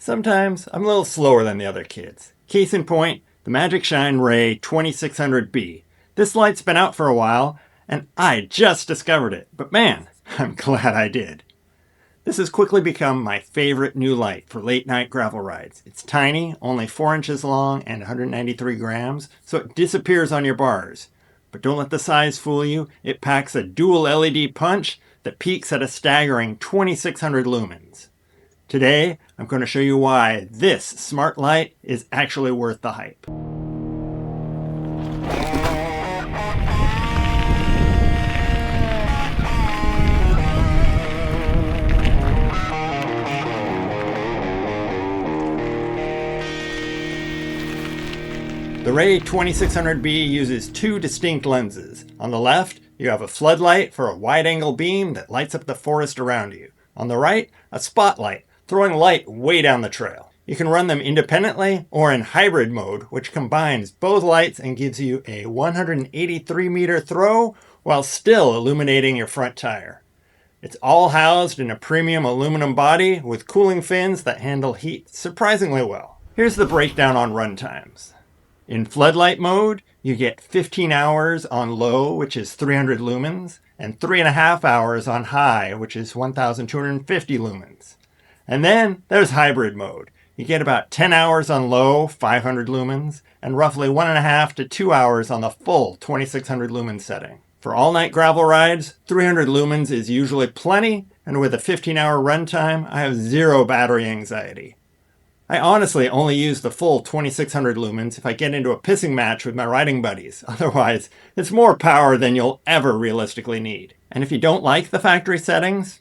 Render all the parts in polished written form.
Sometimes I'm a little slower than the other kids. Case in point, the Magicshine Ray 2600B. This light's been out for a while, and I just discovered it, but man, I'm glad I did. This has quickly become my favorite new light for late night gravel rides. It's tiny, only 4 inches long and 193 grams, so it disappears on your bars. But don't let the size fool you, it packs a dual LED punch that peaks at a staggering 2600 lumens. Today, I'm going to show you why this smart light is actually worth the hype. The Ray 2600B uses two distinct lenses. On the left, you have a floodlight for a wide-angle beam that lights up the forest around you. On the right, a spotlight, throwing light way down the trail. You can run them independently or in hybrid mode, which combines both lights and gives you a 183-meter throw while still illuminating your front tire. It's all housed in a premium aluminum body with cooling fins that handle heat surprisingly well. Here's the breakdown on runtimes. In floodlight mode, you get 15 hours on low, which is 300 lumens, and 3.5 hours on high, which is 1,250 lumens. And then there's hybrid mode. You get about 10 hours on low, 500 lumens, and roughly 1.5 to 2 hours on the full 2600 lumen setting. For all-night gravel rides, 300 lumens is usually plenty, and with a 15-hour runtime, I have zero battery anxiety. I honestly only use the full 2600 lumens if I get into a pissing match with my riding buddies. Otherwise, it's more power than you'll ever realistically need. And if you don't like the factory settings,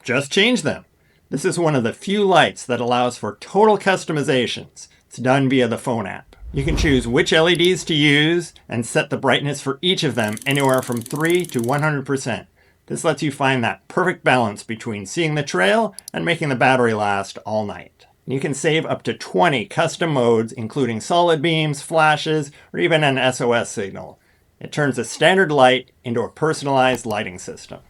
just change them. This is one of the few lights that allows for total customizations. It's done via the phone app. You can choose which LEDs to use and set the brightness for each of them anywhere from 3 to 100%. This lets you find that perfect balance between seeing the trail and making the battery last all night. You can save up to 20 custom modes, including solid beams, flashes, or even an SOS signal. It turns a standard light into a personalized lighting system.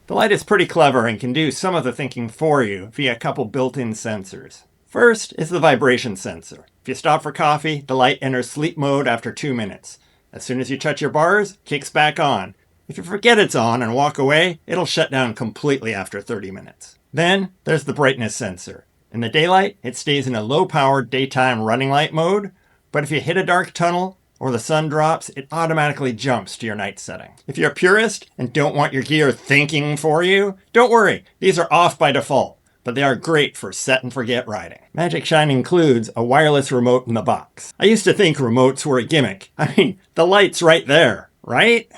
The light is pretty clever and can do some of the thinking for you via a couple built-in sensors. First is the vibration sensor. If you stop for coffee, the light enters sleep mode after 2 minutes. As soon as you touch your bars, it kicks back on. If you forget it's on and walk away, it'll shut down completely after 30 minutes. Then there's the brightness sensor. In the daylight, it stays in a low-powered daytime running light mode, but if you hit a dark tunnel or the sun drops, it automatically jumps to your night setting. If you're a purist and don't want your gear thinking for you, don't worry, these are off by default, but they are great for set and forget riding. Magicshine includes a wireless remote in the box. I used to think remotes were a gimmick. I mean, the light's right there, right?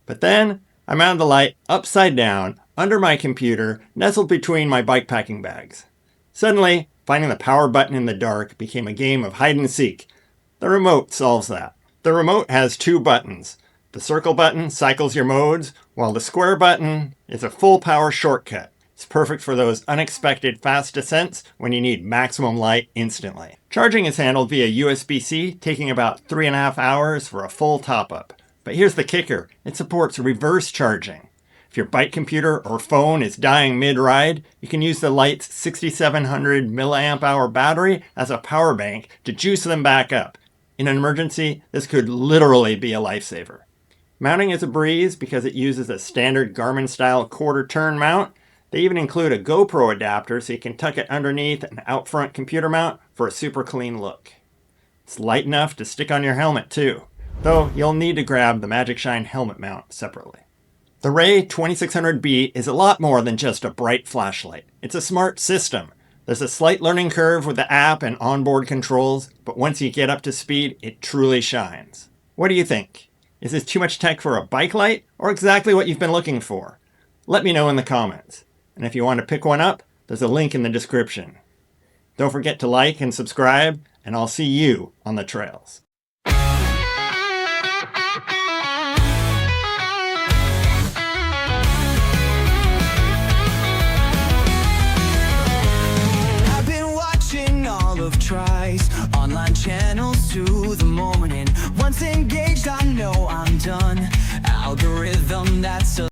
But then I mounted the light upside down under my computer, nestled between my bikepacking bags. Suddenly, finding the power button in the dark became a game of hide and seek. The remote solves that. The remote has two buttons. The circle button cycles your modes, while the square button is a full power shortcut. It's perfect for those unexpected fast descents when you need maximum light instantly. Charging is handled via USB-C, taking about 3.5 hours for a full top-up. But here's the kicker, it supports reverse charging. If your bike computer or phone is dying mid-ride, you can use the light's 6700 milliamp hour battery as a power bank to juice them back up. In an emergency, this could literally be a lifesaver. Mounting is a breeze because it uses a standard Garmin-style quarter-turn mount. They even include a GoPro adapter so you can tuck it underneath an out-front computer mount for a super clean look. It's light enough to stick on your helmet too, though you'll need to grab the Magicshine helmet mount separately. The Ray 2600B is a lot more than just a bright flashlight. It's a smart system. There's a slight learning curve with the app and onboard controls, but once you get up to speed, it truly shines. What do you think? Is this too much tech for a bike light, or exactly what you've been looking for? Let me know in the comments. And if you want to pick one up, there's a link in the description. Don't forget to like and subscribe, and I'll see you on the trails.